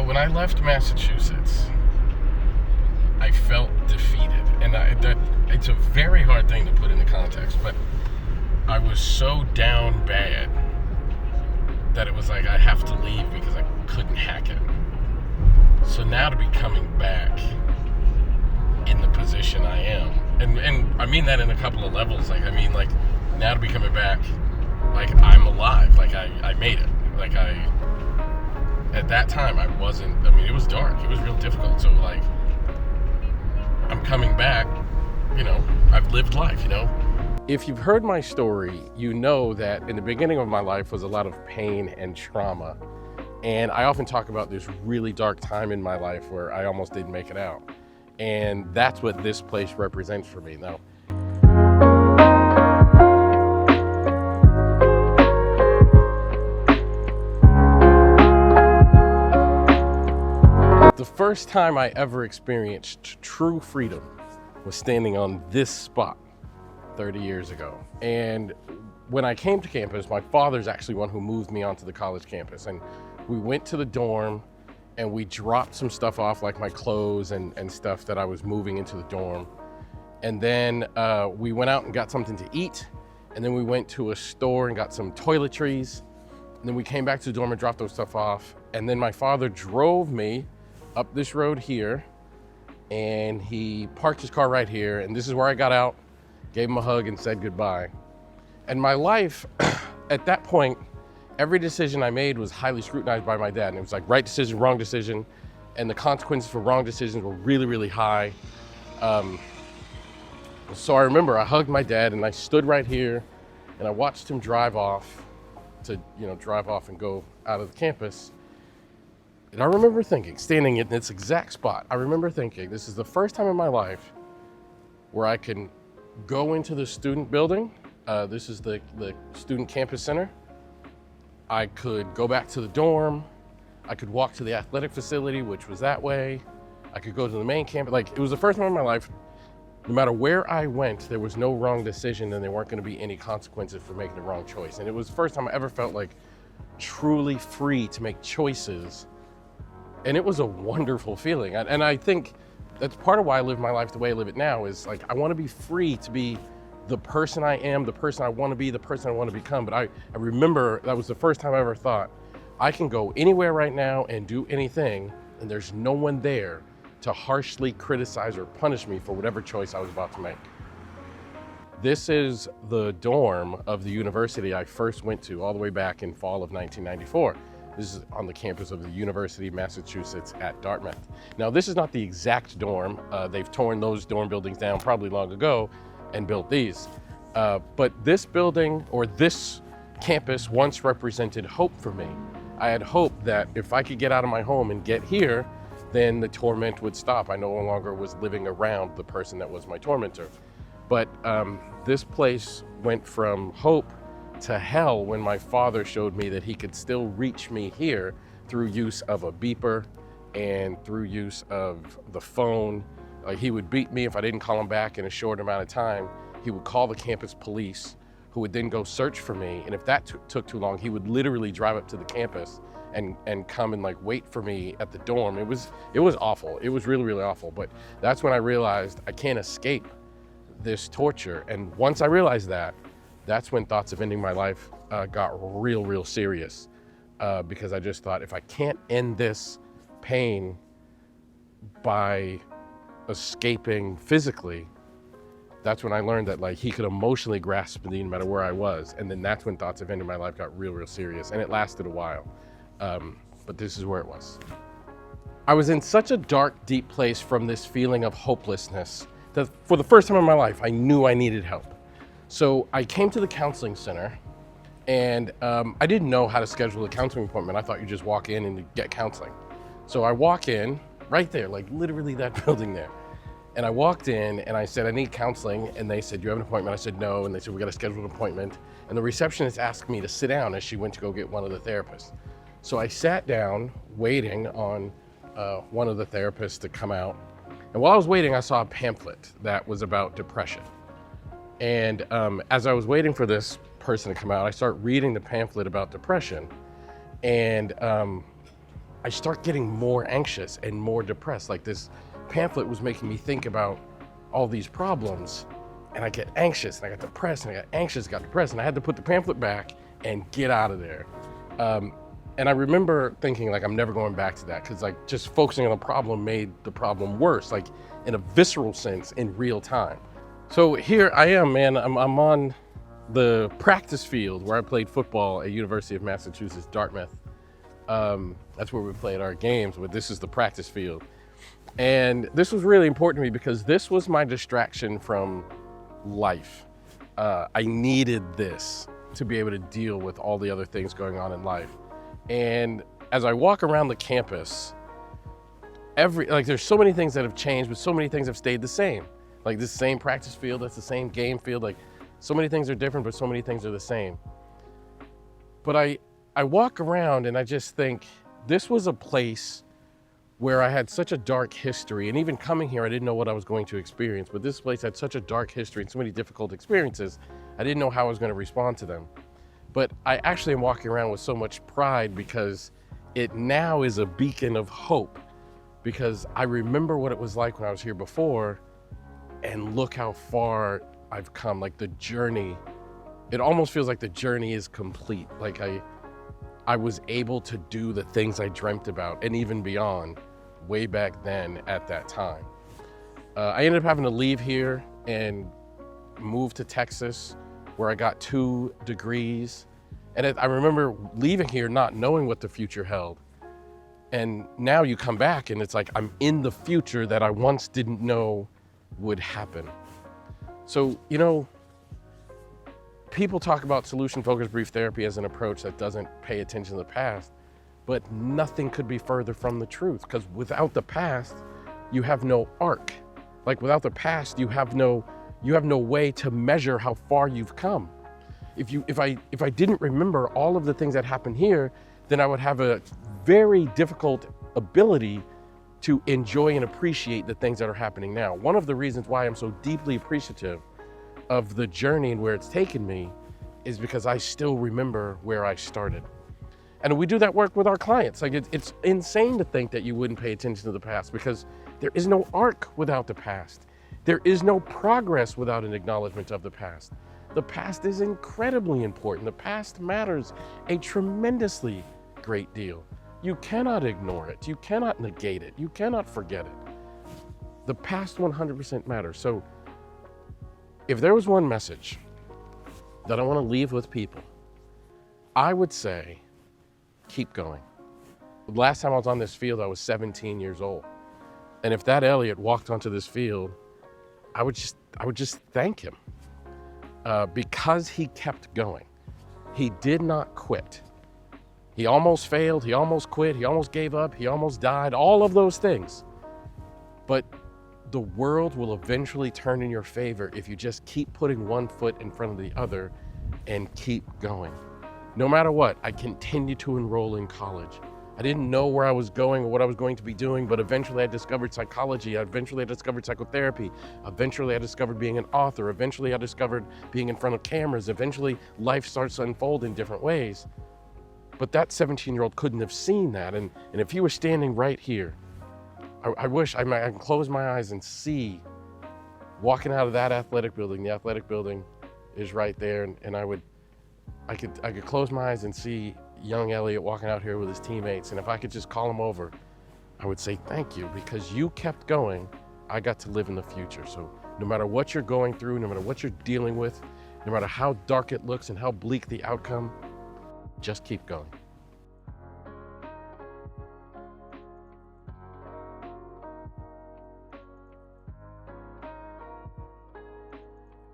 when I left Massachusetts, I felt defeated. And it's a very hard thing to put into context, but I was so down bad that it was like I have to leave because I couldn't hack it. So now to be coming back in the position I am, and I mean that in a couple of levels. Like, I mean, like, now to be coming back, like, I'm alive, like I made it. Like, at that time I wasn't, I mean, it was dark, it was real difficult. So like, I'm coming back, I've lived life, If you've heard my story, you know that in the beginning of my life was a lot of pain and trauma. And I often talk about this really dark time in my life where I almost didn't make it out. And that's what this place represents for me. Now, the first time I ever experienced true freedom was standing on this spot 30 years ago. And when I came to campus, my father's actually one who moved me onto the college campus. And we went to the dorm and we dropped some stuff off, like my clothes and stuff that I was moving into the dorm. And then we went out and got something to eat. And then we went to a store and got some toiletries. And then we came back to the dorm and dropped those stuff off. And then my father drove me up this road here, and he parked his car right here. And this is where I got out, gave him a hug and said goodbye. And my life, at that point, every decision I made was highly scrutinized by my dad. And it was like right decision, wrong decision. And the consequences for wrong decisions were really, really high. So I remember I hugged my dad and I stood right here and I watched him drive off and go out of the campus. And I remember thinking, standing in this exact spot, I remember thinking, this is the first time in my life where I can go into the student building. This is the student campus center. I could go back to the dorm. I could walk to the athletic facility, which was that way. I could go to the main campus. Like, it was the first time in my life, no matter where I went, there was no wrong decision and there weren't going to be any consequences for making the wrong choice. And it was the first time I ever felt like truly free to make choices. And it was a wonderful feeling. And I think that's part of why I live my life the way I live it now, is like, I want to be free to be the person I am, the person I want to be, the person I want to become. But I remember that was the first time I ever thought, I can go anywhere right now and do anything, and there's no one there to harshly criticize or punish me for whatever choice I was about to make. This is the dorm of the university I first went to all the way back in fall of 1994. This is on the campus of the University of Massachusetts at Dartmouth. Now, this is not the exact dorm. They've torn those dorm buildings down probably long ago and built these. But this building, or this campus, once represented hope for me. I had hope that if I could get out of my home and get here, then the torment would stop. I no longer was living around the person that was my tormentor. But this place went from hope to hell when my father showed me that he could still reach me here through use of a beeper and through use of the phone. He would beat me if I didn't call him back in a short amount of time. He would call the campus police, who would then go search for me. And if that took too long, he would literally drive up to the campus and come and like wait for me at the dorm. It was awful. It was really, really awful. But that's when I realized I can't escape this torture. And once I realized that, that's when thoughts of ending my life got real, real serious. Because I just thought, if I can't end this pain by escaping physically, that's when I learned that like he could emotionally grasp me no matter where I was. And then that's when thoughts of ending my life got real, real serious. And it lasted a while. But this is where it was. I was in such a dark, deep place from this feeling of hopelessness that for the first time in my life, I knew I needed help. So I came to the counseling center, and I didn't know how to schedule a counseling appointment. I thought you just walk in and get counseling. So I walk in right there, like literally that building there. And I walked in and I said, I need counseling. And they said, you have an appointment? I said, no. And they said, we got to schedule an appointment. And the receptionist asked me to sit down as she went to go get one of the therapists. So I sat down waiting on one of the therapists to come out. And while I was waiting, I saw a pamphlet that was about depression. And as I was waiting for this person to come out, I started reading the pamphlet about depression. And I start getting more anxious and more depressed. Like this pamphlet was making me think about all these problems, and I get anxious and I got depressed and I got anxious, got depressed, and I had to put the pamphlet back and get out of there. And I remember thinking like, I'm never going back to that, because like just focusing on the problem made the problem worse, like in a visceral sense in real time. So here I am, man, I'm on the practice field where I played football at University of Massachusetts, Dartmouth. That's where we played our games, but this is the practice field. And this was really important to me because this was my distraction from life. I needed this to be able to deal with all the other things going on in life. And as I walk around the campus, there's so many things that have changed, but so many things have stayed the same. Like this same practice field, that's the same game field. Like so many things are different, but so many things are the same. But I walk around and I just think this was a place where I had such a dark history. And even coming here, I didn't know what I was going to experience, but this place had such a dark history and so many difficult experiences. I didn't know how I was going to respond to them. But I actually am walking around with so much pride because it now is a beacon of hope, because I remember what it was like when I was here before, and look how far I've come. Like the journey, it almost feels like the journey is complete. Like I was able to do the things I dreamt about and even beyond way back then at that time. I ended up having to leave here and move to Texas, where I got 2 degrees. And I remember leaving here not knowing what the future held. And now you come back and it's like I'm in the future that I once didn't know would happen. So, you know, people talk about solution-focused brief therapy as an approach that doesn't pay attention to the past, but nothing could be further from the truth, because without the past, you have no arc. Like without the past, you have no way to measure how far you've come. If I didn't remember all of the things that happened here, then I would have a very difficult ability to enjoy and appreciate the things that are happening now. One of the reasons why I'm so deeply appreciative of the journey and where it's taken me is because I still remember where I started. And we do that work with our clients. Like it's insane to think that you wouldn't pay attention to the past, because there is no arc without the past. There is no progress without an acknowledgement of the past. The past is incredibly important. The past matters a tremendously great deal. You cannot ignore it. You cannot negate it. You cannot forget it. The past 100% matters. So if there was one message that I want to leave with people, I would say, keep going. The last time I was on this field, I was 17 years old. And if that Elliot walked onto this field, I would just thank him because he kept going. He did not quit. He almost failed, he almost quit, he almost gave up, he almost died, all of those things. But the world will eventually turn in your favor if you just keep putting one foot in front of the other and keep going. No matter what, I continued to enroll in college. I didn't know where I was going or what I was going to be doing, but eventually I discovered psychology. Eventually I discovered psychotherapy. Eventually I discovered being an author. Eventually I discovered being in front of cameras. Eventually life starts to unfold in different ways. But that 17-year-old couldn't have seen that. And if he was standing right here, I wish I can close my eyes and see walking out of that athletic building. The athletic building is right there. And I could close my eyes and see young Elliot walking out here with his teammates. And if I could just call him over, I would say, thank you, because you kept going. I got to live in the future. So no matter what you're going through, no matter what you're dealing with, no matter how dark it looks and how bleak the outcome, just keep going.